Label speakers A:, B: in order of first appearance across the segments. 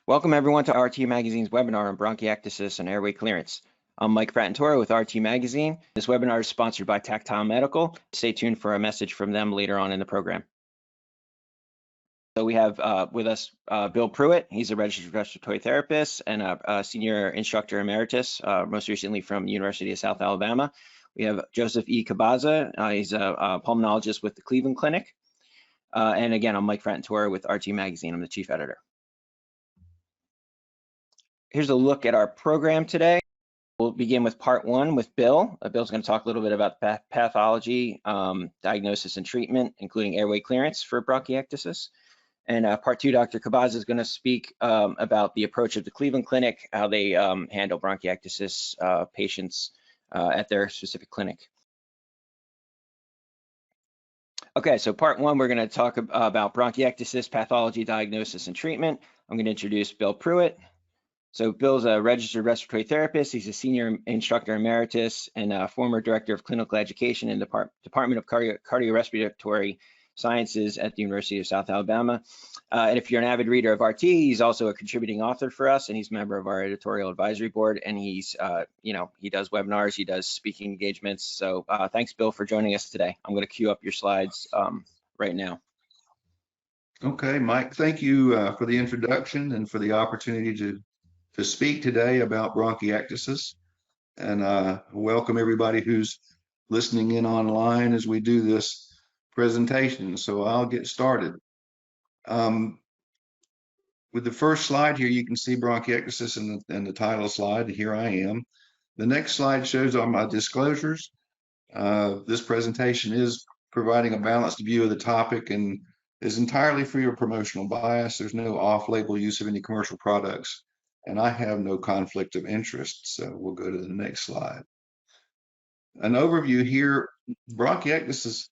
A: Welcome everyone to RT Magazine's webinar on bronchiectasis and airway clearance. I'm Mike Fratantoro with RT Magazine. This webinar is sponsored by Tactile Medical. Stay tuned for a message from them later on in the program. So we have with us Bill Pruitt. He's a registered respiratory therapist and a senior instructor emeritus, most recently from University of South Alabama. We have Joseph E. Cabaza. He's a pulmonologist with the Cleveland Clinic. And again, I'm Mike Fratantoro with RT Magazine. I'm the chief editor. Here's a look at our program today. We'll begin with part one with Bill. Bill's going to talk a little bit about pathology, diagnosis, and treatment, including airway clearance for bronchiectasis. And part two, Dr. Cabaza is going to speak about the approach of the Cleveland Clinic, how they handle bronchiectasis patients at their specific clinic. Okay, so part one, we're going to talk about bronchiectasis, pathology, diagnosis, and treatment. I'm going to introduce Bill Pruitt. So Bill's a registered respiratory therapist. He's a senior instructor emeritus and a former director of clinical education in the Department of Cardiorespiratory Sciences at the University of South Alabama. And if you're an avid reader of RT, he's also a contributing author for us, and he's a member of our editorial advisory board. And he's, he does webinars, he does speaking engagements. So thanks, Bill, for joining us today. I'm going to queue up your slides right now.
B: Okay, Mike, thank you for the introduction and for the opportunity to speak today about bronchiectasis, and welcome everybody who's listening in online as we do this presentation. So I'll get started. With the first slide here, you can see bronchiectasis in the title slide. Here I am. The next slide shows all my disclosures. This presentation is providing a balanced view of the topic and is entirely free of promotional bias. There's no off-label use of any commercial products, and I have no conflict of interest. So we'll go to the next slide. An overview here, bronchiectasis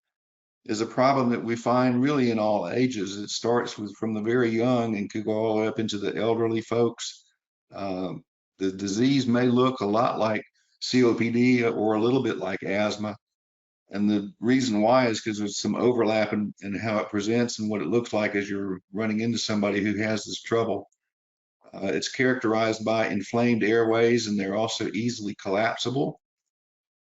B: is a problem that we find really in all ages. It starts from the very young and could go all the way up into the elderly folks. The disease may look a lot like COPD or a little bit like asthma. And the reason why is because there's some overlap in how it presents and what it looks like as you're running into somebody who has this trouble. It's characterized by inflamed airways, and they're also easily collapsible.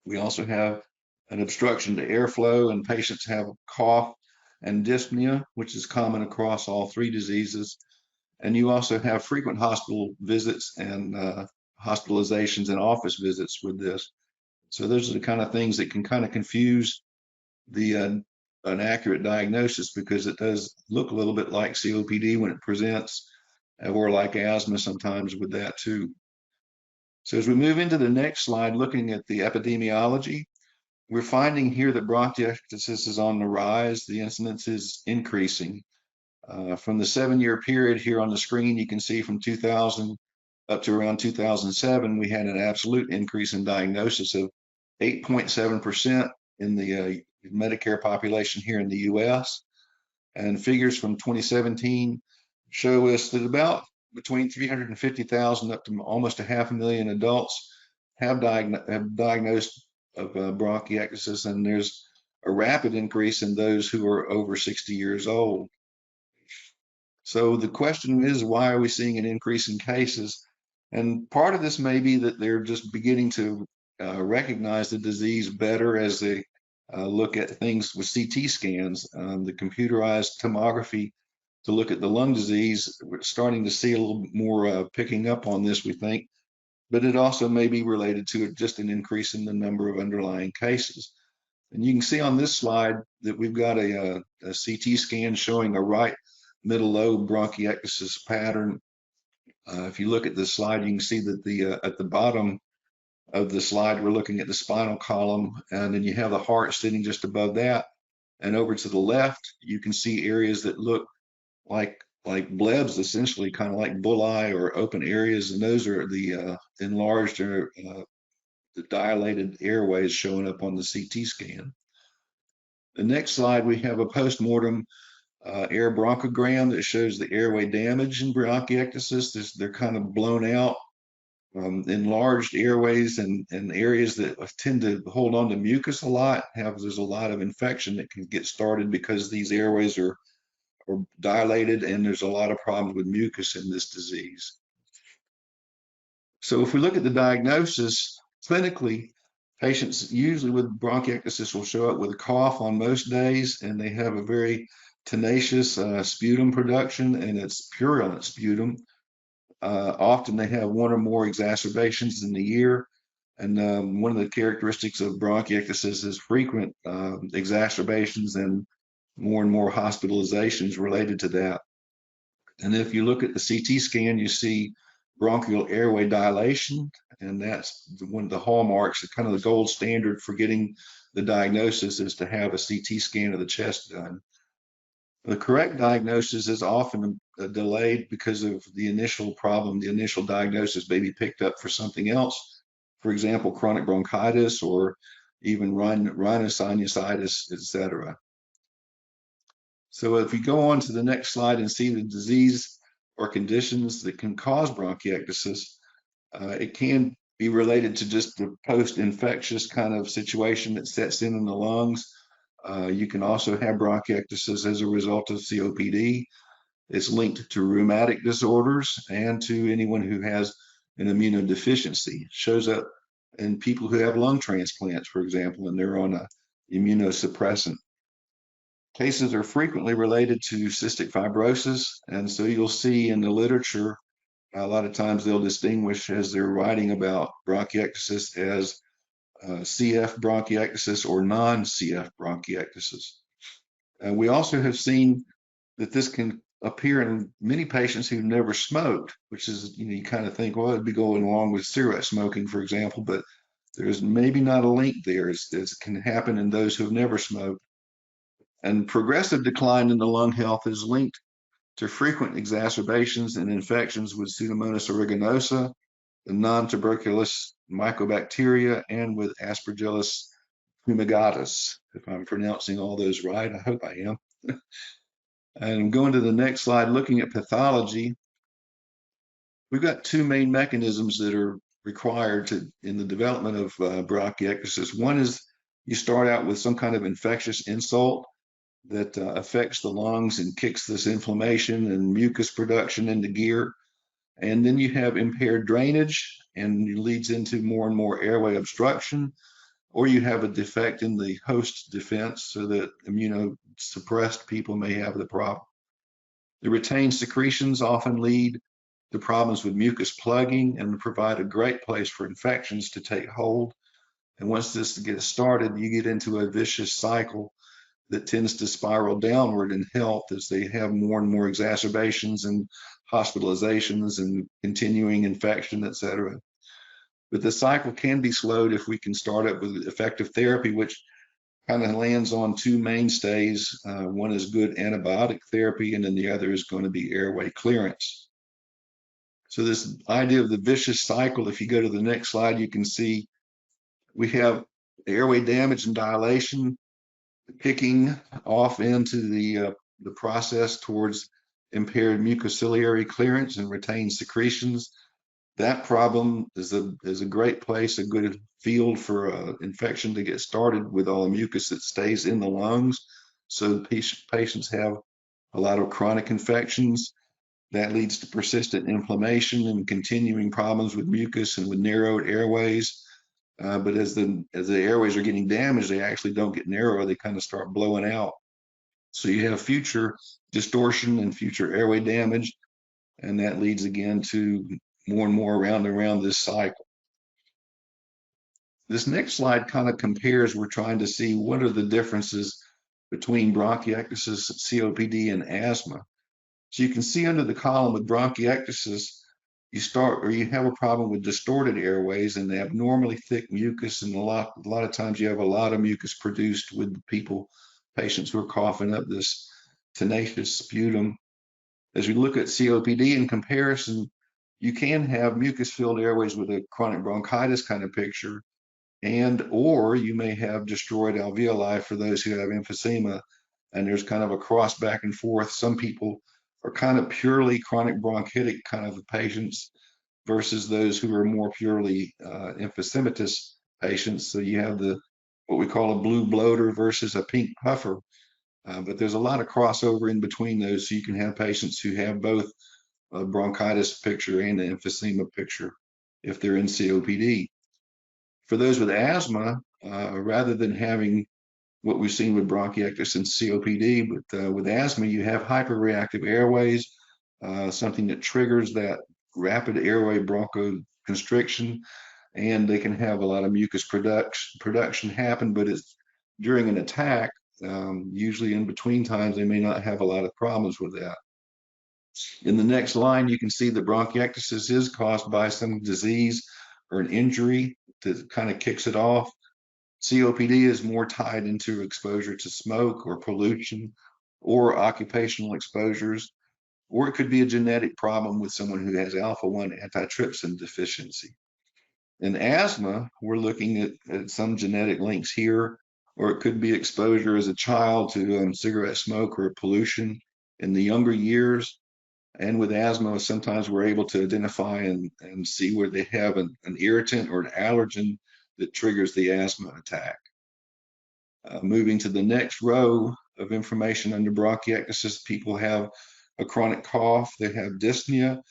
B: We also have an obstruction to airflow, and patients have cough and dyspnea, which is common across all three diseases. And you also have frequent hospital visits and hospitalizations and office visits with this. So those are the kind of things that can kind of confuse an accurate diagnosis, because it does look a little bit like COPD when it presents, or like asthma sometimes with that too. So as we move into the next slide, looking at the epidemiology, we're finding here that bronchiectasis is on the rise. The incidence is increasing. From the 7-year period here on the screen, you can see from 2000 up to around 2007, we had an absolute increase in diagnosis of 8.7% in the Medicare population here in the US. And figures from 2017 show us that about between 350,000 up to almost 500,000 adults have diagnosed of bronchiectasis, and there's a rapid increase in those who are over 60 years old. So the question is, why are we seeing an increase in cases? And part of this may be that they're just beginning to recognize the disease better as they look at things with CT scans, the computerized tomography to look at the lung disease. We're starting to see a little more picking up on this, we think, but it also may be related to just an increase in the number of underlying cases. And you can see on this slide that we've got a CT scan showing a right middle lobe bronchiectasis pattern. If you look at this slide, you can see that at the bottom of the slide, we're looking at the spinal column, and then you have the heart sitting just above that. And over to the left, you can see areas that look like blebs, essentially, kind of like bullae or open areas, and those are the enlarged or the dilated airways showing up on the CT scan. The next slide, we have a post-mortem air bronchogram that shows the airway damage in bronchiectasis. They're kind of blown out, enlarged airways, and areas that tend to hold on to mucus a lot. There's a lot of infection that can get started because these airways are or dilated, and there's a lot of problems with mucus in this disease. So if we look at the diagnosis, clinically, patients usually with bronchiectasis will show up with a cough on most days, and they have a very tenacious sputum production, and it's purulent sputum. Often they have one or more exacerbations in the year. And one of the characteristics of bronchiectasis is frequent exacerbations and more hospitalizations related to that. And if you look at the CT scan, you see bronchial airway dilation, and that's one of the hallmarks, kind of the gold standard for getting the diagnosis is to have a CT scan of the chest done. The correct diagnosis is often delayed because of the initial problem. The initial diagnosis may be picked up for something else, for example, chronic bronchitis or even rhinosinusitis, etc. So if we go on to the next slide and see the disease or conditions that can cause bronchiectasis, it can be related to just the post-infectious kind of situation that sets in the lungs. You can also have bronchiectasis as a result of COPD. It's linked to rheumatic disorders and to anyone who has an immunodeficiency. It shows up in people who have lung transplants, for example, and they're on a immunosuppressant. Cases are frequently related to cystic fibrosis, and so you'll see in the literature, a lot of times they'll distinguish as they're writing about bronchiectasis as CF bronchiectasis or non-CF bronchiectasis. We also have seen that this can appear in many patients who've never smoked, which is, you kind of think, well, it'd be going along with cigarette smoking, for example, but there's maybe not a link there. It can happen in those who have never smoked. And progressive decline in the lung health is linked to frequent exacerbations and infections with Pseudomonas aeruginosa, the non-tuberculous mycobacteria, and with Aspergillus fumigatus. If I'm pronouncing all those right, I hope I am. And going to the next slide, looking at pathology, we've got two main mechanisms that are required in the development of bronchiectasis. One is you start out with some kind of infectious insult that affects the lungs and kicks this inflammation and mucus production into gear. And then you have impaired drainage and leads into more and more airway obstruction, or you have a defect in the host defense so that immunosuppressed people may have the problem. The retained secretions often lead to problems with mucus plugging and provide a great place for infections to take hold. And once this gets started, you get into a vicious cycle that tends to spiral downward in health as they have more and more exacerbations and hospitalizations and continuing infection, etc. But the cycle can be slowed if we can start up with effective therapy, which kind of lands on two mainstays. One is good antibiotic therapy, and then the other is going to be airway clearance. So this idea of the vicious cycle, if you go to the next slide, you can see we have airway damage and dilation kicking off into the process towards impaired mucociliary clearance and retained secretions. That problem is a great place, a good field for infection to get started with all the mucus that stays in the lungs. So patients have a lot of chronic infections. That leads to persistent inflammation and continuing problems with mucus and with narrowed airways. But as the airways are getting damaged, they actually don't get narrow. They kind of start blowing out. So you have future distortion and future airway damage, and that leads again to more and more around this cycle. This next slide kind of compares. We're trying to see what are the differences between bronchiectasis, COPD, and asthma. So you can see under the column with bronchiectasis, you have a problem with distorted airways and abnormally thick mucus, and a lot of times you have a lot of mucus produced with patients who are coughing up this tenacious sputum. As we look at COPD in comparison, you can have mucus-filled airways with a chronic bronchitis kind of picture, or you may have destroyed alveoli for those who have emphysema, and there's kind of a cross back and forth. Some people are kind of purely chronic bronchitic kind of patients versus those who are more purely emphysematous patients. So you have what we call a blue bloater versus a pink puffer. But there's a lot of crossover in between those. So you can have patients who have both a bronchitis picture and an emphysema picture if they're in COPD. For those with asthma, rather than having what we've seen with bronchiectasis and COPD, but with asthma, you have hyperreactive airways, something that triggers that rapid airway bronchoconstriction, and they can have a lot of mucus production happen, but it's during an attack. Usually in between times, they may not have a lot of problems with that. In the next line, you can see that bronchiectasis is caused by some disease or an injury that kind of kicks it off. COPD is more tied into exposure to smoke or pollution or occupational exposures, or it could be a genetic problem with someone who has alpha-1 antitrypsin deficiency. In asthma, we're looking at some genetic links here, or it could be exposure as a child to cigarette smoke or pollution in the younger years. And with asthma, sometimes we're able to identify and see where they have an irritant or an allergen that triggers the asthma attack. Moving to the next row of information under bronchiectasis, people have a chronic cough, they have dyspnea,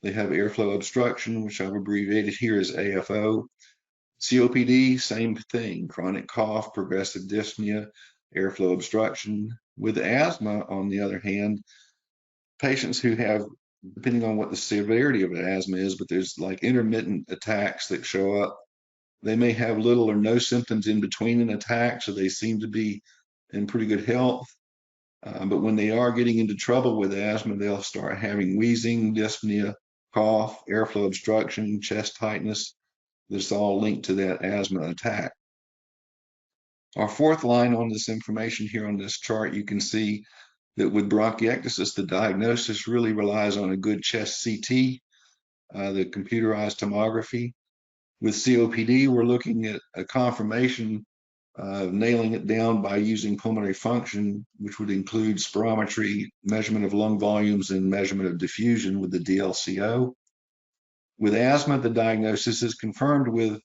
B: they have airflow obstruction, which I've abbreviated here as AFO. COPD, same thing, chronic cough, progressive dyspnea, airflow obstruction. With asthma, on the other hand, patients who have, depending on what the severity of asthma is, but there's like intermittent attacks that show up. They may have little or no symptoms in between an attack, so they seem to be in pretty good health. But when they are getting into trouble with asthma, they'll start having wheezing, dyspnea, cough, airflow obstruction, chest tightness. That's all linked to that asthma attack. Our fourth line on this information here on this chart, you can see that with bronchiectasis, the diagnosis really relies on a good chest CT, the computerized tomography. With COPD, we're looking at a confirmation, nailing it down by using pulmonary function, which would include spirometry, measurement of lung volumes, and measurement of diffusion with the DLCO. With asthma, the diagnosis is confirmed with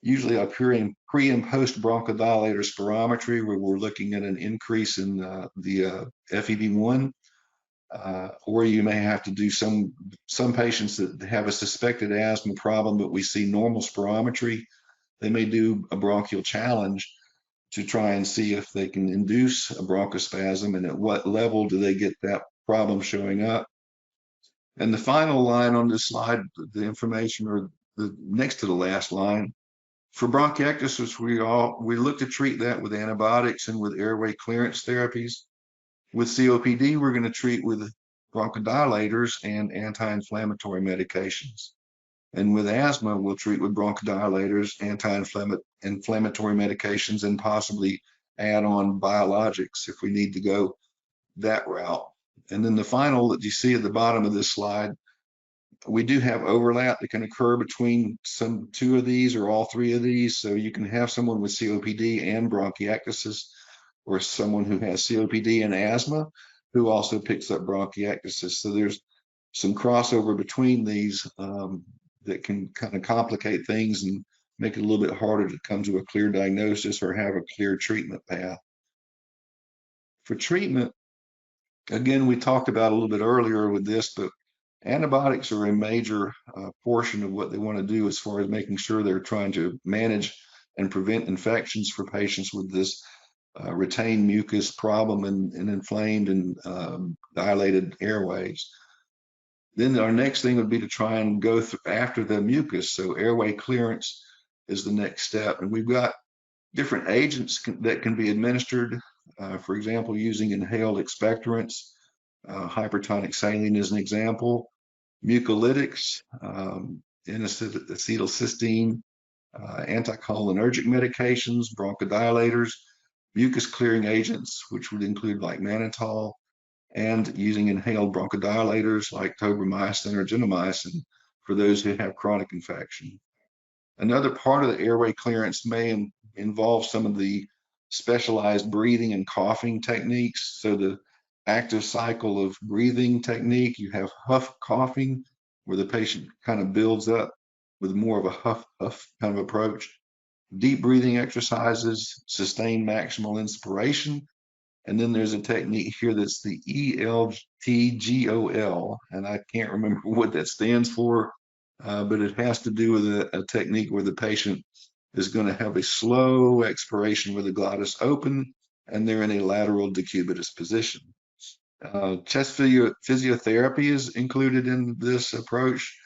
B: usually a pre and post bronchodilator spirometry, where we're looking at an increase in the FEV1. Or you may have to do some patients that have a suspected asthma problem, but we see normal spirometry. They may do a bronchial challenge to try and see if they can induce a bronchospasm and at what level do they get that problem showing up. And the final line on this slide, the information, or the next to the last line, for bronchiectasis, we look to treat that with antibiotics and with airway clearance therapies. With COPD, we're going to treat with bronchodilators and anti-inflammatory medications. And with asthma, we'll treat with bronchodilators, anti-inflammatory medications, and possibly add on biologics if we need to go that route. And then the final that you see at the bottom of this slide, we do have overlap that can occur between two of these or all three of these. So you can have someone with COPD and bronchiectasis, or someone who has COPD and asthma who also picks up bronchiectasis. So there's some crossover between these that can kind of complicate things and make it a little bit harder to come to a clear diagnosis or have a clear treatment path. For treatment, again, we talked about a little bit earlier with this, but antibiotics are a major portion of what they want to do as far as making sure they're trying to manage and prevent infections for patients with this retained mucus problem and inflamed and dilated airways. Then our next thing would be to try and go after the mucus. So airway clearance is the next step. And we've got different agents that can be administered. For example, using inhaled expectorants, hypertonic saline is an example, mucolytics, N-acetylcysteine, anticholinergic medications, bronchodilators, mucus clearing agents, which would include like mannitol, and using inhaled bronchodilators like tobramycin or gentamicin for those who have chronic infection. Another part of the airway clearance may involve some of the specialized breathing and coughing techniques. So the active cycle of breathing technique, you have huff coughing, where the patient kind of builds up with more of a huff kind of approach. Deep breathing exercises, sustained maximal inspiration, And then there's a technique here that's the ELTGOL, and I can't remember what that stands for, but it has to do with a technique where the patient is going to have a slow expiration with the glottis open, and they're in a lateral decubitus position. Chest physiotherapy is included in this approach,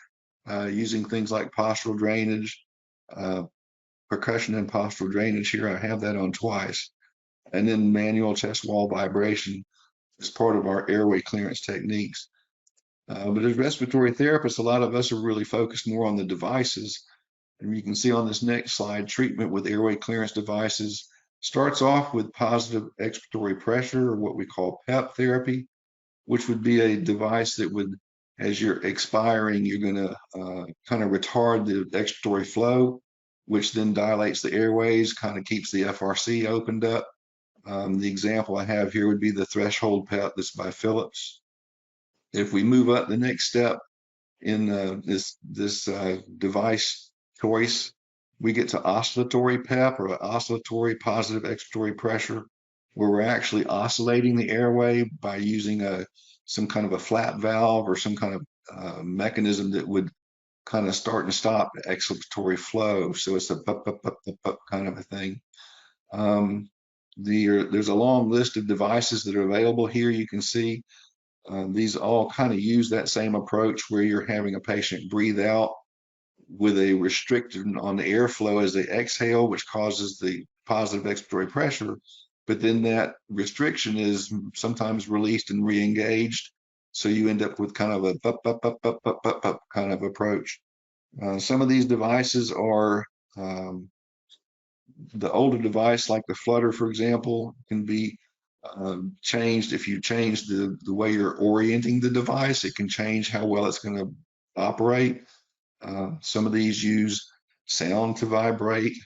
B: using things like postural drainage, percussion and postural drainage. Here I have that on twice. And then manual chest wall vibration is part of our airway clearance techniques. But as respiratory therapists, a lot of us are really focused more on the devices. And you can see on this next slide, treatment with airway clearance devices starts off with positive expiratory pressure, or what we call PEP therapy, which would be a device that would, as you're expiring, you're going to kind of retard the expiratory flow, which then dilates the airways, kind of keeps the FRC opened up. The example I have here would be the threshold PEP that's by Philips. If we move up the next step in this device choice, we get to oscillatory PEP, or oscillatory positive expiratory pressure, where we're actually oscillating the airway by using some kind of a flap valve or some kind of mechanism that would kind of start and stop the expiratory flow. So it's a pup, pup, pup, pup, pup kind of a thing. There's a long list of devices that are available here. You can see these all kind of use that same approach, where you're having a patient breathe out with a restriction on the airflow as they exhale, which causes the positive expiratory pressure. But then that restriction is sometimes released and re-engaged. So you end up with kind of a pup, pup, pup, pup, pup, pup, pup kind of approach. Some of these devices are the older device, like the Flutter, for example, can be changed. If you change the way you're orienting the device, it can change how well it's going to operate. Some of these use sound to vibrate,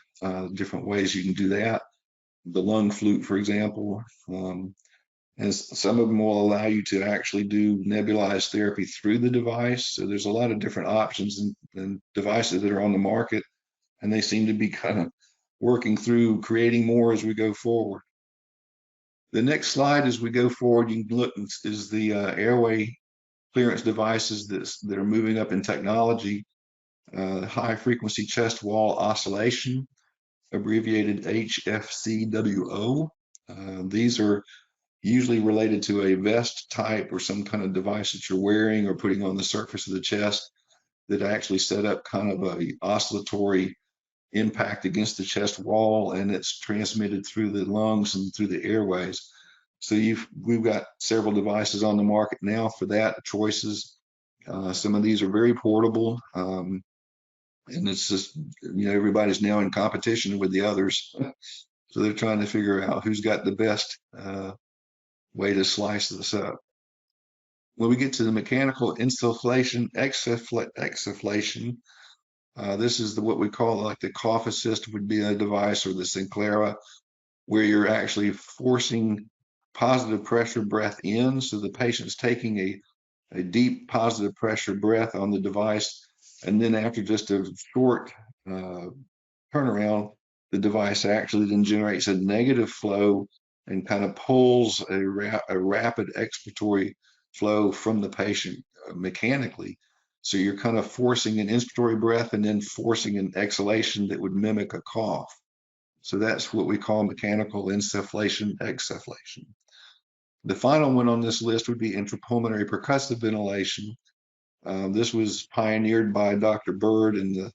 B: different ways you can do that. The lung flute, for example, and some of them will allow you to actually do nebulized therapy through the device. So there's a lot of different options and devices that are on the market, and they seem to be kind of working through creating more as we go forward. The next slide, as we go forward, you can look, is the airway clearance devices that are moving up in technology. High frequency chest wall oscillation, abbreviated HFCWO. These are usually related to a vest type or some kind of device that you're wearing or putting on the surface of the chest that actually set up kind of a oscillatory impact against the chest wall, and it's transmitted through the lungs and through the airways. So we've got several devices on the market now for that, choices. Some of these are very portable, and it's just, everybody's now in competition with the others. So they're trying to figure out who's got the best way to slice this up. When we get to the mechanical insufflation, exsufflation, this is what we call like the cough assist would be a device, or the Sinclaira, where you're actually forcing positive pressure breath in. So the patient's taking a deep positive pressure breath on the device, and then after just a short turnaround, the device actually then generates a negative flow and kind of pulls a rapid expiratory flow from the patient mechanically. So you're kind of forcing an inspiratory breath and then forcing an exhalation that would mimic a cough. So that's what we call mechanical insufflation, exsufflation. The final one on this list would be intrapulmonary percussive ventilation. This was pioneered by Dr. Bird and the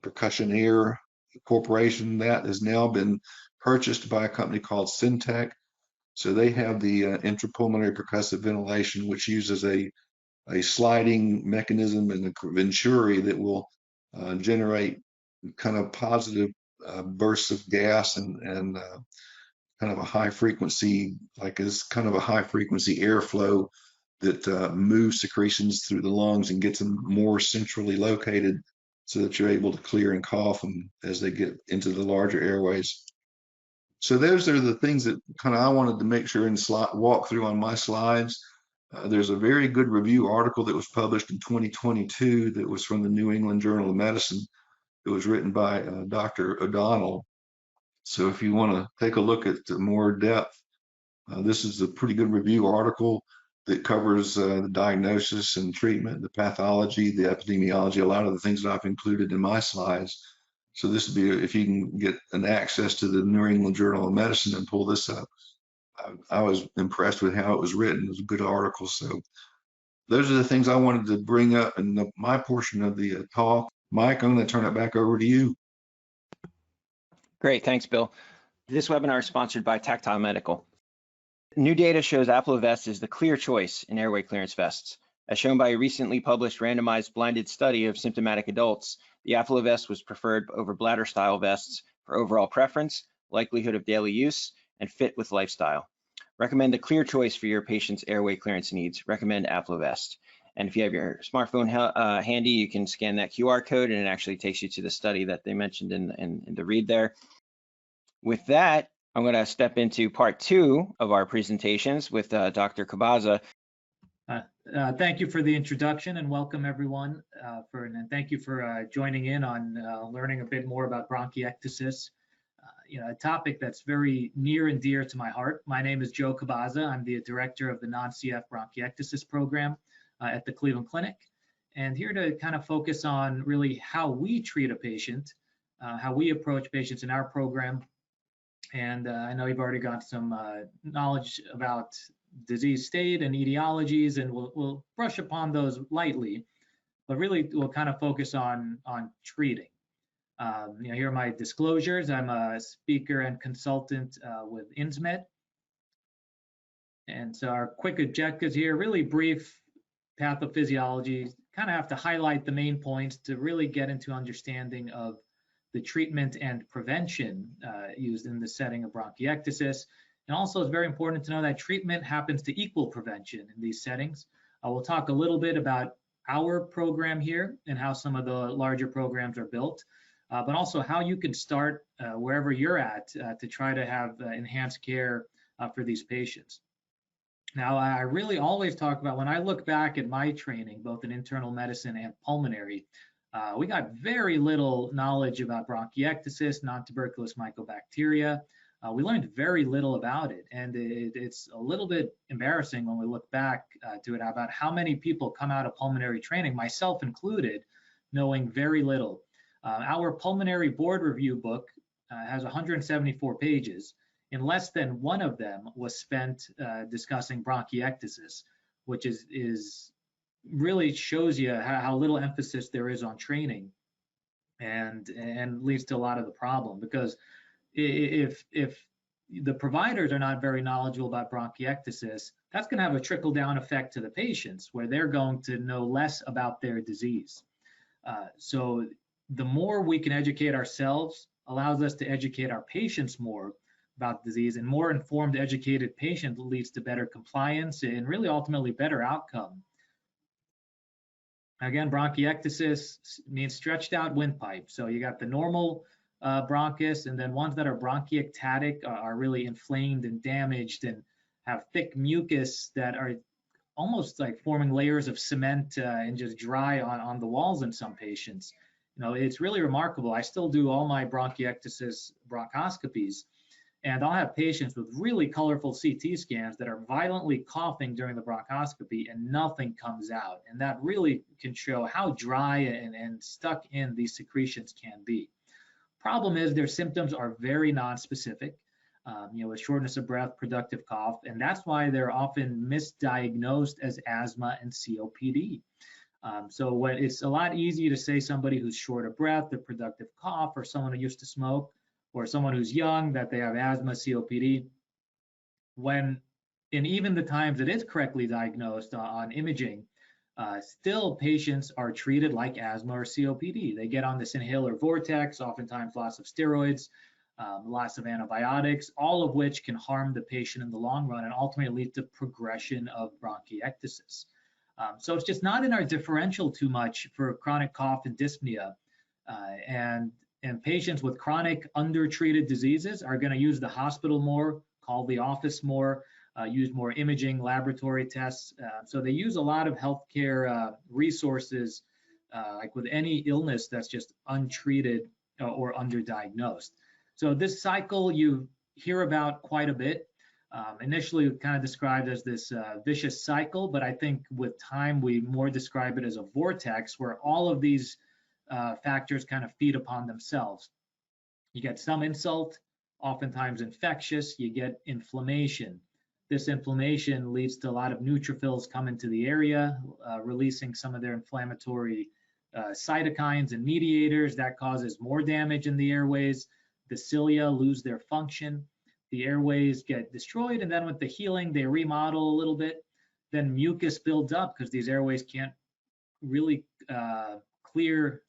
B: Percussion Air Corporation. That has now been purchased by a company called Syntec. So they have the intrapulmonary percussive ventilation, which uses a sliding mechanism and a venturi that will generate kind of positive bursts of gas and kind of a high frequency, like is kind of a high frequency airflow that moves secretions through the lungs and gets them more centrally located, so that you're able to clear and cough them as they get into the larger airways. So those are the things that kind of I wanted to make sure and walk through on my slides. There's a very good review article that was published in 2022 that was from the New England Journal of Medicine. It was written by Dr. O'Donnell. So if you want to take a look at more depth This is a pretty good review article that covers the diagnosis and treatment, the pathology, the epidemiology, a lot of the things that I've included in my slides. So this would be, if you can get an access to the New England Journal of Medicine and pull this up. I was impressed with how it was written. It was a good article. So those are the things I wanted to bring up in my portion of the talk. Mike, I'm going to turn it back over to you.
A: Great, thanks, Bill. This webinar is sponsored by Tactile Medical. New data shows AffloVest is the clear choice in airway clearance vests. As shown by a recently published randomized blinded study of symptomatic adults, the AffloVest was preferred over bladder-style vests for overall preference, likelihood of daily use, and fit with lifestyle. Recommend a clear choice for your patient's airway clearance needs. Recommend AffloVest. And if you have your smartphone handy, you can scan that QR code and it actually takes you to the study that they mentioned in the read there. With that, I'm going to step into part 2 of our presentations with Dr. Cabaza.
C: Thank you for the introduction and welcome everyone, and thank you for joining in on learning a bit more about bronchiectasis, a topic that's very near and dear to my heart. My name is Joe Cabaza. I'm the director of the non-CF bronchiectasis program at the Cleveland Clinic, and here to kind of focus on really how we treat a patient, how we approach patients in our program. And I know you've already got some knowledge about disease state and etiologies, and we'll brush upon those lightly, but really we'll kind of focus on treating. Here are my disclosures. I'm a speaker and consultant with Insmed. And so our quick objectives here, really brief pathophysiology, kind of have to highlight the main points to really get into understanding of the treatment and prevention used in the setting of bronchiectasis. And also it's very important to know that treatment happens to equal prevention in these settings. We'll talk a little bit about our program here and how some of the larger programs are built, but also how you can start wherever you're at to try to have enhanced care for these patients. Now, I really always talk about, when I look back at my training, both in internal medicine and pulmonary, we got very little knowledge about bronchiectasis, non-tuberculous mycobacteria. We learned very little about it, and it's a little bit embarrassing when we look back to it about how many people come out of pulmonary training, myself included, knowing very little. Our pulmonary board review book has 174 pages, and less than one of them was spent discussing bronchiectasis, which is really shows you how little emphasis there is on training, and leads to a lot of the problem. Because if the providers are not very knowledgeable about bronchiectasis, that's going to have a trickle down effect to the patients, where they're going to know less about their disease. So the more we can educate ourselves allows us to educate our patients more about disease, and more informed, educated patient leads to better compliance and really ultimately better outcome. Again, bronchiectasis means stretched out windpipe. So you got the normal bronchus, and then ones that are bronchiectatic are really inflamed and damaged and have thick mucus that are almost like forming layers of cement and just dry on the walls in some patients. It's really remarkable. I still do all my bronchiectasis bronchoscopies, and I'll have patients with really colorful CT scans that are violently coughing during the bronchoscopy and nothing comes out. And that really can show how dry and stuck in these secretions can be. Problem is their symptoms are very nonspecific, with shortness of breath, productive cough, and that's why they're often misdiagnosed as asthma and COPD. So it's a lot easier to say somebody who's short of breath or productive cough, or someone who used to smoke, or someone who's young, that they have asthma, COPD, when in even the times it is correctly diagnosed on imaging, still patients are treated like asthma or COPD. They get on this inhaler vortex, oftentimes lots of steroids, lots of antibiotics, all of which can harm the patient in the long run and ultimately lead to progression of bronchiectasis. So it's just not in our differential too much for chronic cough and dyspnea, and patients with chronic undertreated diseases are going to use the hospital more, call the office more, use more imaging, laboratory tests. So they use a lot of healthcare resources, like with any illness that's just untreated or underdiagnosed. So this cycle you hear about quite a bit. Initially kind of described as this vicious cycle, but I think with time we more describe it as a vortex where all of these factors kind of feed upon themselves. You get some insult, oftentimes infectious, you get inflammation. This inflammation leads to a lot of neutrophils come into the area, releasing some of their inflammatory cytokines and mediators. That causes more damage in the airways. The cilia lose their function. The airways get destroyed, and then with the healing, they remodel a little bit. Then mucus builds up because these airways can't really clear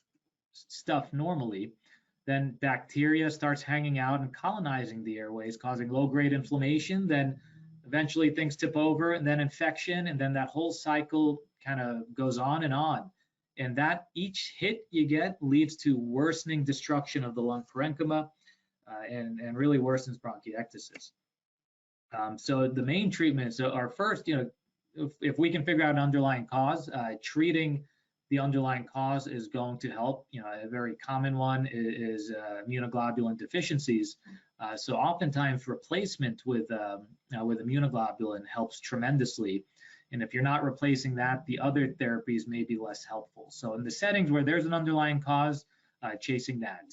C: stuff normally. Then bacteria starts hanging out and colonizing the airways, causing low-grade inflammation. Then eventually things tip over, and then infection, and then that whole cycle kind of goes on. And that each hit you get leads to worsening destruction of the lung parenchyma and really worsens bronchiectasis. So the main treatments are first, if we can figure out an underlying cause, treating the underlying cause is going to help. A very common one is immunoglobulin deficiencies. So oftentimes replacement with immunoglobulin helps tremendously. And if you're not replacing that, the other therapies may be less helpful. So in the settings where there's an underlying cause, chasing that.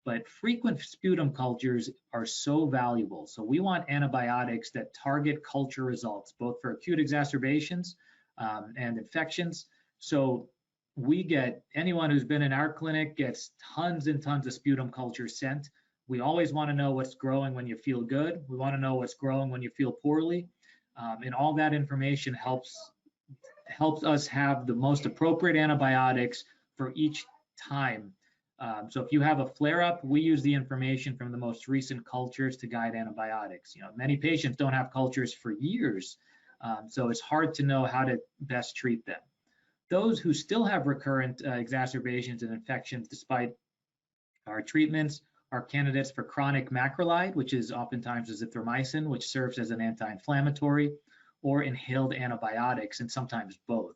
C: But frequent sputum cultures are so valuable. So we want antibiotics that target culture results, both for acute exacerbations and infections. So anyone who's been in our clinic gets tons and tons of sputum cultures sent. We always want to know what's growing when you feel good. We want to know what's growing when you feel poorly. And all that information helps us have the most appropriate antibiotics for each time. So if you have a flare-up, we use the information from the most recent cultures to guide antibiotics. Many patients don't have cultures for years, so it's hard to know how to best treat them. Those who still have recurrent exacerbations and infections despite our treatments are candidates for chronic macrolide, which is oftentimes azithromycin, which serves as an anti-inflammatory, or inhaled antibiotics, and sometimes both.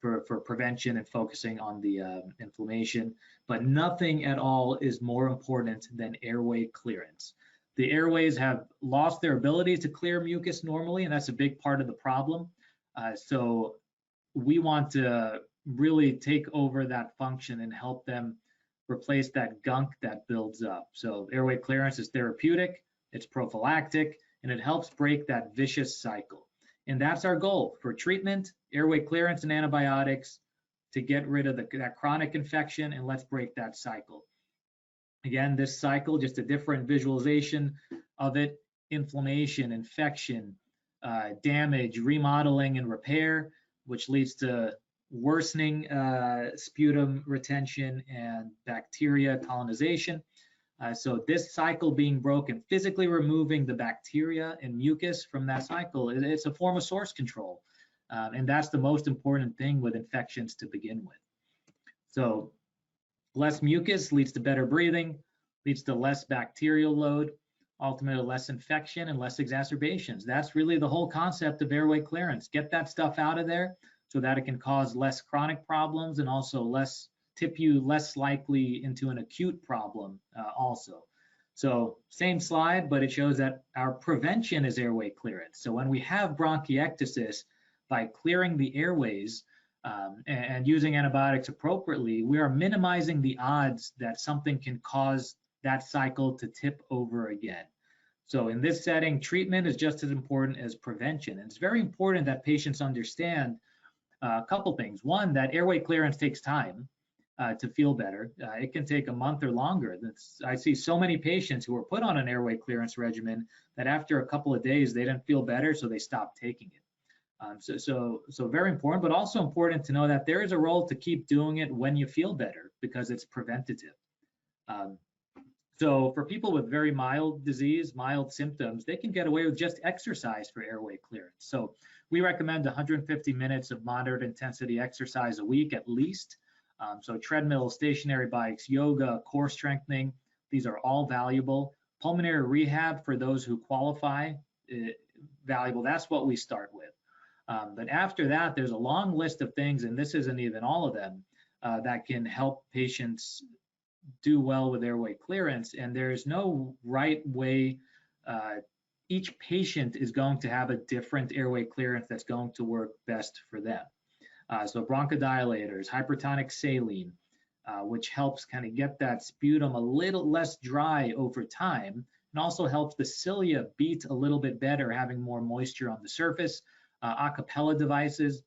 C: For prevention and focusing on the inflammation, but nothing at all is more important than airway clearance. The airways have lost their ability to clear mucus normally, and that's a big part of the problem. So we want to really take over that function and help them replace that gunk that builds up. So airway clearance is therapeutic, it's prophylactic, and it helps break that vicious cycle. And that's our goal for treatment, airway clearance and antibiotics to get rid of that chronic infection, and let's break that cycle. Again, this cycle, just a different visualization of it: inflammation, infection, damage, remodeling and repair, which leads to worsening sputum retention and bacteria colonization. So this cycle being broken, physically removing the bacteria and mucus from that cycle, it's a form of source control. And that's the most important thing with infections to begin with. So less mucus leads to better breathing, leads to less bacterial load, ultimately less infection and less exacerbations. That's really the whole concept of airway clearance. Get that stuff out of there so that it can cause less chronic problems and also tip you less likely into an acute problem also. So same slide, but it shows that our prevention is airway clearance. So when we have bronchiectasis, by clearing the airways and using antibiotics appropriately, we are minimizing the odds that something can cause that cycle to tip over again. So in this setting, treatment is just as important as prevention. And it's very important that patients understand a couple things. One, that airway clearance takes time to feel better. It can take a month or longer. I see so many patients who were put on an airway clearance regimen that after a couple of days, they didn't feel better, so they stopped taking it. So very important, but also important to know that there is a role to keep doing it when you feel better because it's preventative. So for people with very mild disease, mild symptoms, they can get away with just exercise for airway clearance. So we recommend 150 minutes of moderate intensity exercise a week at least. So treadmill, stationary bikes, yoga, core strengthening, these are all valuable. Pulmonary rehab for those who qualify, valuable. That's what we start with. But after that, there's a long list of things, and this isn't even all of them, that can help patients do well with airway clearance. And there's no right way each patient is going to have a different airway clearance that's going to work best for them. So bronchodilators, hypertonic saline, which helps kind of get that sputum a little less dry over time, and also helps the cilia beat a little bit better, having more moisture on the surface. A cappella devices,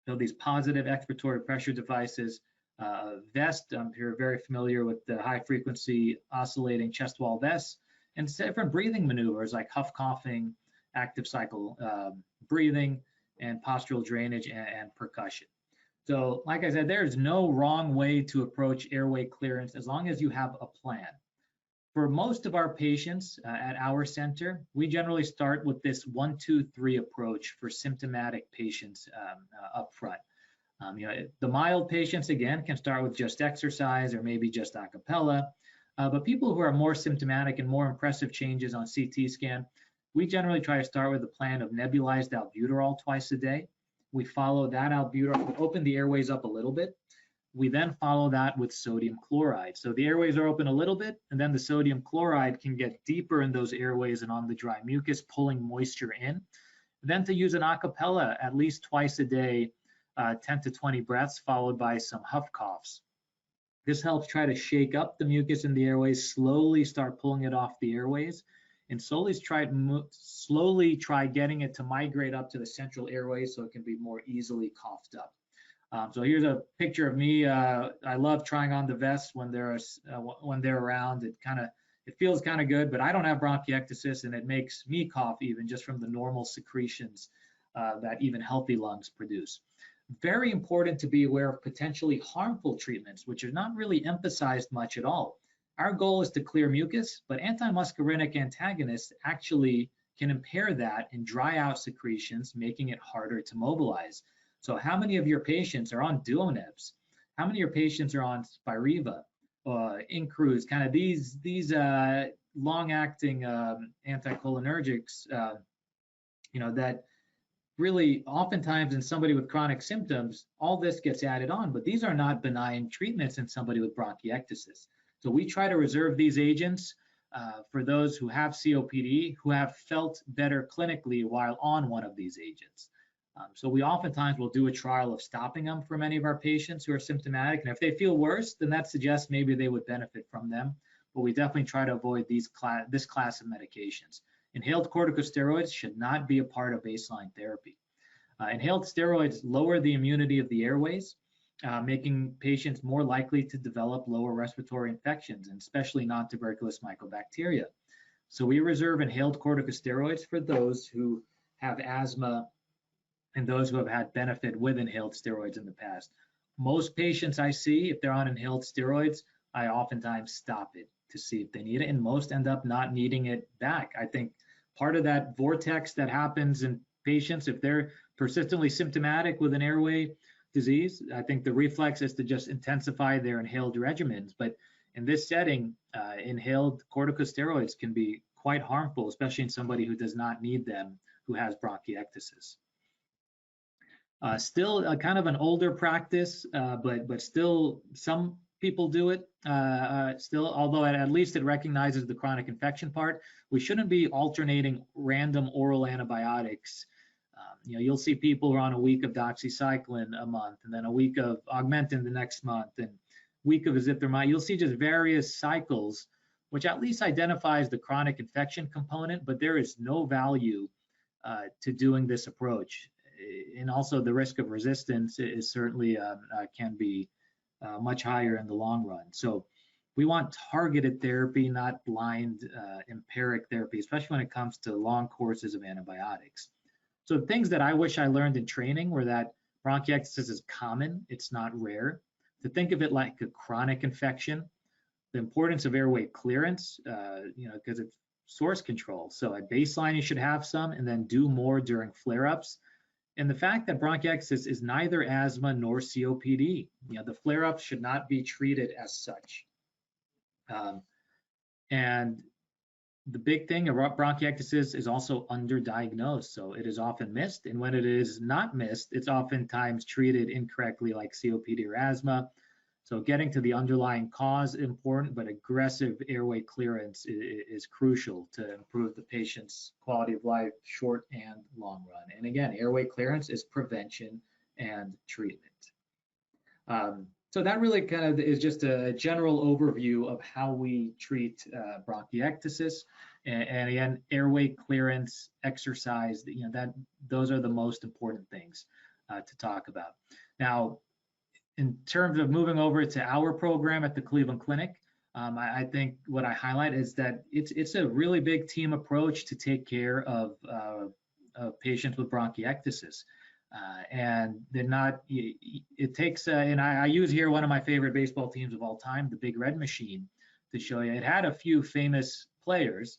C: so these positive expiratory pressure devices, vest, if you're very familiar with the high frequency oscillating chest wall vests, and different breathing maneuvers like huff coughing, active cycle breathing, and postural drainage and percussion. So like I said, there's no wrong way to approach airway clearance as long as you have a plan. For most of our patients at our center, we generally start with this 1, 2, 3 approach for symptomatic patients up front. The mild patients, again, can start with just exercise or maybe just a cappella. But people who are more symptomatic and more impressive changes on CT scan, we generally try to start with a plan of nebulized albuterol twice a day. We follow that albuterol, open the airways up a little bit. We then follow that with sodium chloride. So the airways are open a little bit, and then the sodium chloride can get deeper in those airways and on the dry mucus, pulling moisture in. Then to use an a cappella at least twice a day, 10 to 20 breaths, followed by some huff coughs. This helps try to shake up the mucus in the airways, slowly start pulling it off the airways, and slowly try getting it to migrate up to the central airways so it can be more easily coughed up. So here's a picture of me. I love trying on the vests when they're around. It feels kind of good, but I don't have bronchiectasis, and it makes me cough even just from the normal secretions that even healthy lungs produce. Very important to be aware of potentially harmful treatments, which are not really emphasized much at all. Our goal is to clear mucus, but antimuscarinic antagonists actually can impair that and dry out secretions, making it harder to mobilize. So how many of your patients are on Duonebs? How many of your patients are on Spiriva, Incruz, kind of these long-acting anticholinergics, that really oftentimes in somebody with chronic symptoms, all this gets added on, but these are not benign treatments in somebody with bronchiectasis. So we try to reserve these agents for those who have COPD, who have felt better clinically while on one of these agents. So we oftentimes will do a trial of stopping them for many of our patients who are symptomatic. And if they feel worse, then that suggests maybe they would benefit from them. But we definitely try to avoid this class of medications. Inhaled corticosteroids should not be a part of baseline therapy. Inhaled steroids lower the immunity of the airways, making patients more likely to develop lower respiratory infections, and especially non-tuberculous mycobacteria. So we reserve inhaled corticosteroids for those who have asthma and those who have had benefit with inhaled steroids in the past. Most patients I see, if they're on inhaled steroids, I oftentimes stop it to see if they need it, and most end up not needing it back. I think part of that vortex that happens in patients, if they're persistently symptomatic with an airway disease, I think the reflex is to just intensify their inhaled regimens. But in this setting, inhaled corticosteroids can be quite harmful, especially in somebody who does not need them, who has bronchiectasis. Still kind of an older practice, but still some people do it still, although at least it recognizes the chronic infection part. We shouldn't be alternating random oral antibiotics. You'll see people who are on a week of doxycycline a month, and then a week of Augmentin the next month, and week of azithromycin. You'll see just various cycles, which at least identifies the chronic infection component, but there is no value to doing this approach. And also the risk of resistance is certainly can be much higher in the long run. So we want targeted therapy, not blind empiric therapy, especially when it comes to long courses of antibiotics. So things that I wish I learned in training were that bronchiectasis is common, it's not rare. To think of it like a chronic infection, the importance of airway clearance, because it's source control. So at baseline, you should have some, and then do more during flare-ups. And the fact that bronchiectasis is neither asthma nor COPD, the flare-ups should not be treated as such. And the big thing about bronchiectasis is also underdiagnosed, so it is often missed. And when it is not missed, it's oftentimes treated incorrectly like COPD or asthma. So getting to the underlying cause is important, but aggressive airway clearance is crucial to improve the patient's quality of life, short and long run. And again, airway clearance is prevention and treatment. So that really kind of is just a general overview of how we treat bronchiectasis. And again, airway clearance, exercise, those are the most important things to talk about. Now, in terms of moving over to our program at the Cleveland Clinic, I think what I highlight is that it's a really big team approach to take care of patients with bronchiectasis. And they're not, it takes, and I use here one of my favorite baseball teams of all time, the Big Red Machine, to show you. It had a few famous players,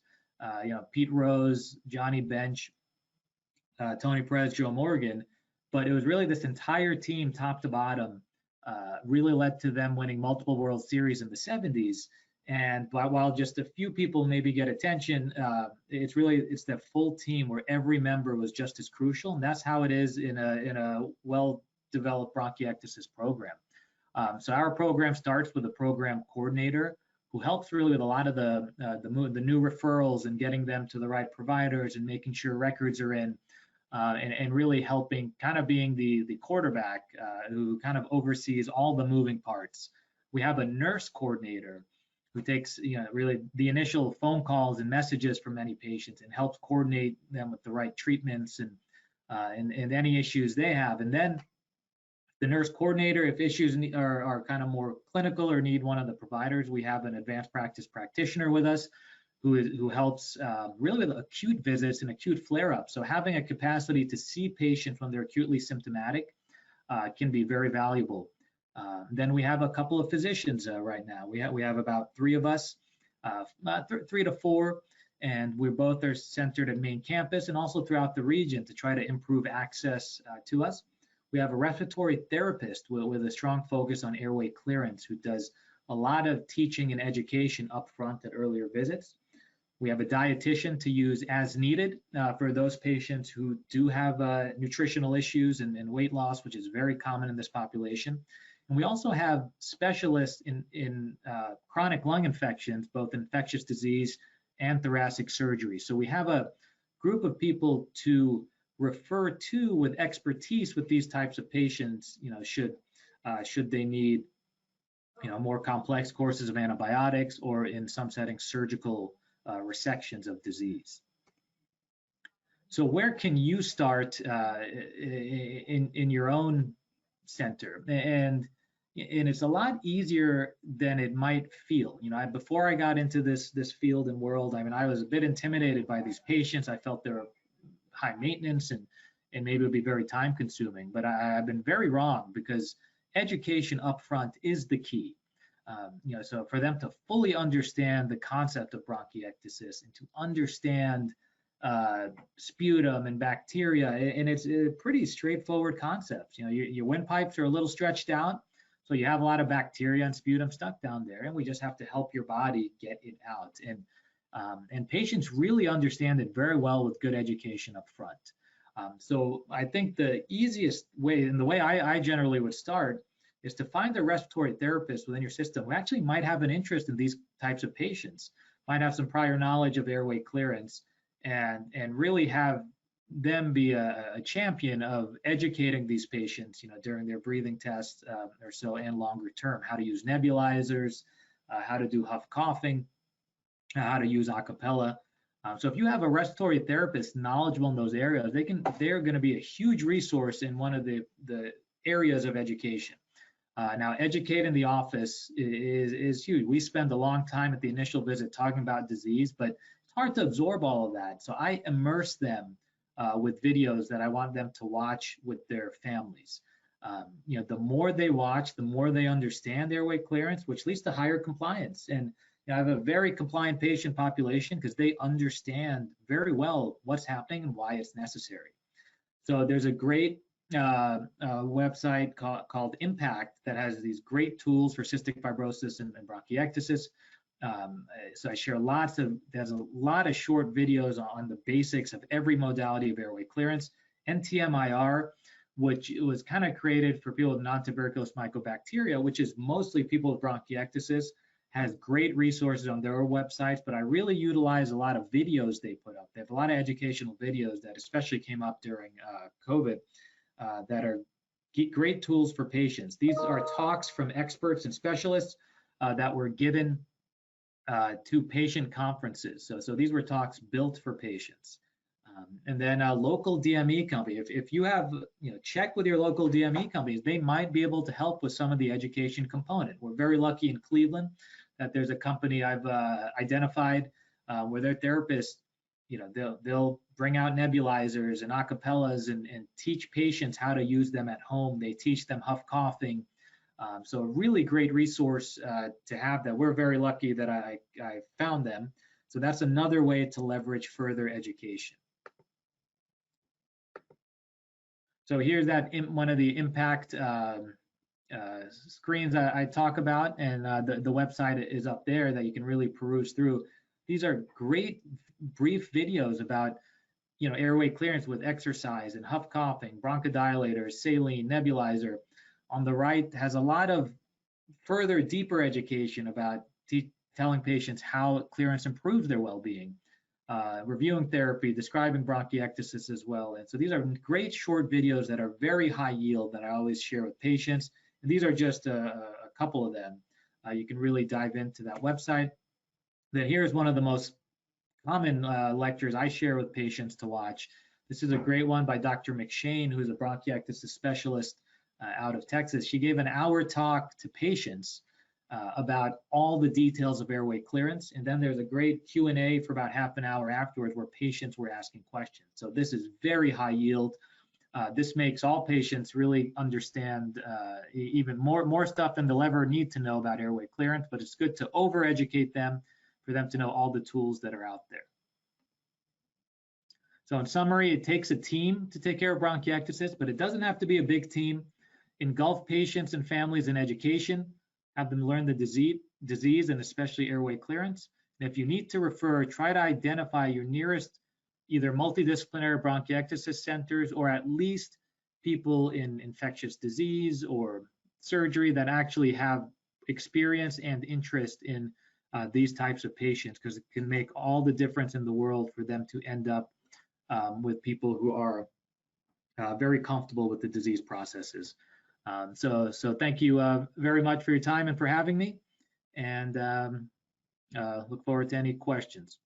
C: Pete Rose, Johnny Bench, Tony Perez, Joe Morgan, but it was really this entire team, top to bottom, really led to them winning multiple World Series in the 70s. And while just a few people maybe get attention, it's the full team where every member was just as crucial. And that's how it is in a well-developed bronchiectasis program. So our program starts with a program coordinator who helps really with a lot of the new referrals and getting them to the right providers and making sure records are in. And really helping, kind of being the quarterback who kind of oversees all the moving parts. We have a nurse coordinator who takes, really the initial phone calls and messages from many patients and helps coordinate them with the right treatments and any issues they have. And then the nurse coordinator, if issues are kind of more clinical or need one of the providers, we have an advanced practice practitioner with us who helps really with acute visits and acute flare-ups. So having a capacity to see patients when they're acutely symptomatic can be very valuable. Then we have a couple of physicians right now. We have about 3 of us, 3 to 4, and we both are centered at main campus and also throughout the region to try to improve access to us. We have a respiratory therapist with a strong focus on airway clearance who does a lot of teaching and education up front at earlier visits. We have a dietitian to use as needed for those patients who do have nutritional issues and weight loss, which is very common in this population. And we also have specialists in chronic lung infections, both infectious disease and thoracic surgery. So we have a group of people to refer to with expertise with these types of patients, should they need, more complex courses of antibiotics or in some settings surgical resections of disease. So where can you start in your own center? And it's a lot easier than it might feel. Before I got into this field and world, I was a bit intimidated by these patients. I felt they were high maintenance and maybe it would be very time consuming, but I've been very wrong because education up front is the key. So for them to fully understand the concept of bronchiectasis and to understand sputum and bacteria, and it's a pretty straightforward concept. Your windpipes are a little stretched out, so you have a lot of bacteria and sputum stuck down there, and we just have to help your body get it out. And patients really understand it very well with good education up front. So I think the easiest way, and the way I generally would start, is to find a respiratory therapist within your system who actually might have an interest in these types of patients, might have some prior knowledge of airway clearance, and really have them be a champion of educating these patients, during their breathing tests or so and longer term, how to use nebulizers, how to do huff coughing, how to use a cappella. So if you have a respiratory therapist knowledgeable in those areas, they're going to be a huge resource in one of the areas of education. Now, educating in the office is huge. We spend a long time at the initial visit talking about disease, but it's hard to absorb all of that. So I immerse them with videos that I want them to watch with their families. The more they watch, the more they understand airway clearance, which leads to higher compliance. And I have a very compliant patient population because they understand very well what's happening and why it's necessary. So there's a great website called Impact that has these great tools for cystic fibrosis and bronchiectasis. So I share there's a lot of short videos on the basics of every modality of airway clearance. NTMIR, which was kind of created for people with non-tuberculous mycobacteria, which is mostly people with bronchiectasis, has great resources on their websites, but I really utilize a lot of videos they put up. They have a lot of educational videos that especially came up during COVID that are great tools for patients. These are talks from experts and specialists that were given to patient conferences. So these were talks built for patients. And then a local DME company, if you have, check with your local DME companies, they might be able to help with some of the education component. We're very lucky in Cleveland that there's a company I've identified where their therapists, they'll bring out nebulizers and acapellas and teach patients how to use them at home. They teach them huff coughing. So a really great resource to have that. We're very lucky that I found them. So that's another way to leverage further education. So here's that one of the impact screens I talk about, and the website is up there that you can really peruse through. These are great brief videos about airway clearance with exercise and huff coughing, bronchodilators, saline, nebulizer. On the right has a lot of further deeper education about telling patients how clearance improves their well-being. Reviewing therapy, describing bronchiectasis as well. And so these are great short videos that are very high yield that I always share with patients. And these are just a couple of them. You can really dive into that website. Then here's one of the most common lectures I share with patients to watch. This is a great one by Dr. McShane, who's a bronchiectasis specialist out of Texas. She gave an hour talk to patients about all the details of airway clearance. And then there's a great Q&A for about half an hour afterwards where patients were asking questions. So this is very high yield. This makes all patients really understand even more stuff than they'll ever need to know about airway clearance, but it's good to over-educate them for them to know all the tools that are out there. So in summary, it takes a team to take care of bronchiectasis, but it doesn't have to be a big team. Engulf patients and families in education, have them learn the disease and especially airway clearance. And if you need to refer, try to identify your nearest either multidisciplinary bronchiectasis centers or at least people in infectious disease or surgery that actually have experience and interest in these types of patients, because it can make all the difference in the world for them to end up with people who are very comfortable with the disease processes. So thank you very much for your time and for having me, and look forward to any questions.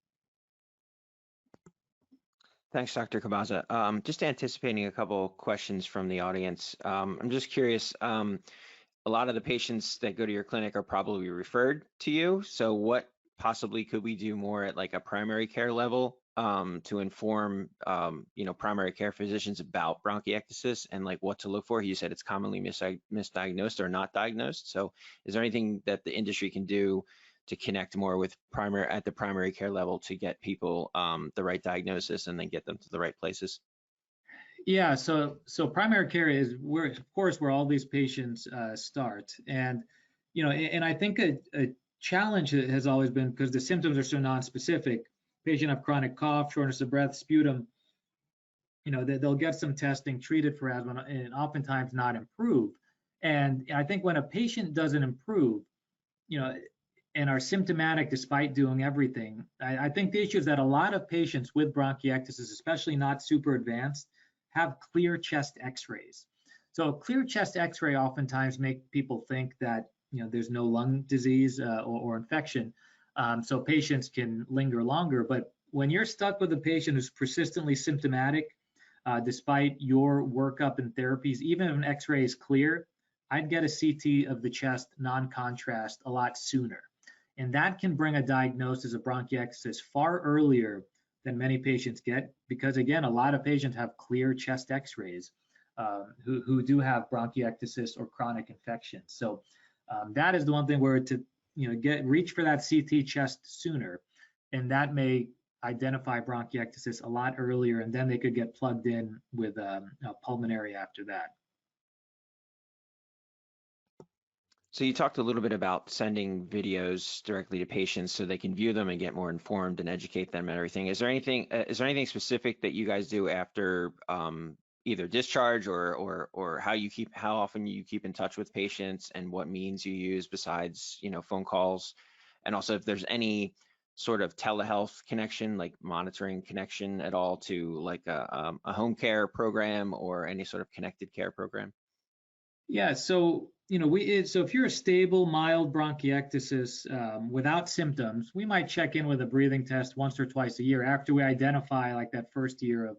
A: Thanks, Dr. Cabaza. Just anticipating a couple questions from the audience. I'm just curious, a lot of the patients that go to your clinic are probably referred to you. So what possibly could we do more at like a primary care level to inform, primary care physicians about bronchiectasis and like what to look for? You said it's commonly misdiagnosed or not diagnosed. So is there anything that the industry can do to connect more with at the primary care level to get people the right diagnosis and then get them to the right places?
C: Yeah, so primary care is of course where all these patients start, and and I think a challenge has always been, because the symptoms are so non-specific. Patient have chronic cough, shortness of breath, sputum. They'll get some testing, treated for asthma, and oftentimes not improve. And I think when a patient doesn't improve, and are symptomatic despite doing everything, I think the issue is that a lot of patients with bronchiectasis, especially not super advanced, have clear chest x-rays. So a clear chest x-ray oftentimes make people think that there's no lung disease or infection, so patients can linger longer. But when you're stuck with a patient who's persistently symptomatic, despite your workup and therapies, even if an x-ray is clear, I'd get a CT of the chest non-contrast a lot sooner. And that can bring a diagnosis of bronchiectasis far earlier than many patients get, because again, a lot of patients have clear chest x-rays who do have bronchiectasis or chronic infections. So that is the one thing where to reach for that CT chest sooner, and that may identify bronchiectasis a lot earlier, and then they could get plugged in with pulmonary after that.
A: So you talked a little bit about sending videos directly to patients so they can view them and get more informed and educate them and everything. Is there anything specific that you guys do after either discharge or how often you keep in touch with patients and what means you use besides, you know, phone calls. And also if there's any sort of telehealth connection, like monitoring connection at all to like a home care program or any sort of connected care program.
C: Yeah, so you know, so if you're a stable, mild bronchiectasis without symptoms, we might check in with a breathing test once or twice a year after we identify like that first year of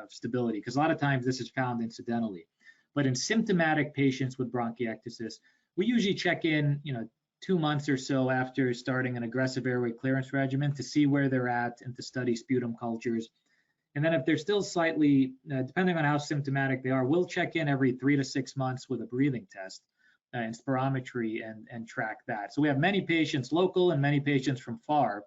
C: stability, because a lot of times this is found incidentally. But in symptomatic patients with bronchiectasis, we usually check in, you know, 2 months or so after starting an aggressive airway clearance regimen to see where they're at and to study sputum cultures. And then if they're still slightly, depending on how symptomatic they are, we'll check in every 3 to 6 months with a breathing test and spirometry and track that. So we have many patients local and many patients from far.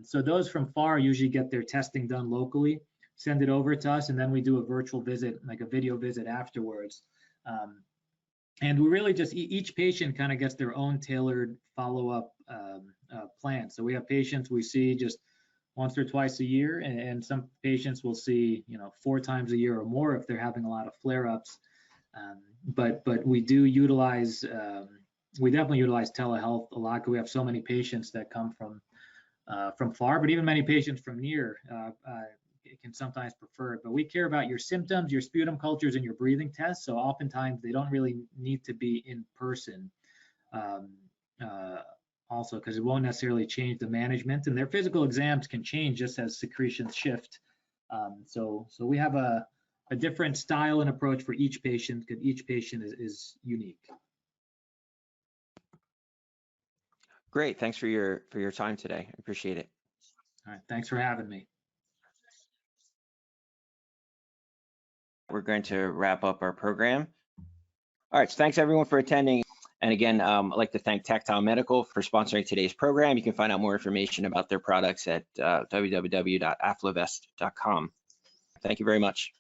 C: So those from far usually get their testing done locally, send it over to us, and then we do a virtual visit, like a video visit afterwards. And we really just, each patient kind of gets their own tailored follow-up plan. So we have patients we see just once or twice a year, and some patients will see, you know, 4 times a year or more if they're having a lot of flare-ups. But we do utilize, we definitely utilize telehealth a lot because we have so many patients that come from far, but even many patients from near can sometimes prefer it. But we care about your symptoms, your sputum cultures, and your breathing tests. So oftentimes they don't really need to be in person. Also, because it won't necessarily change the management, and their physical exams can change just as secretions shift. So we have a different style and approach for each patient because each patient is unique.
A: Great, thanks for your time today. I appreciate it.
C: All right, thanks for having me.
A: We're going to wrap up our program. All right, so thanks everyone for attending. And again, I'd like to thank Tactile Medical for sponsoring today's program. You can find out more information about their products at www.afflovest.com. Thank you very much.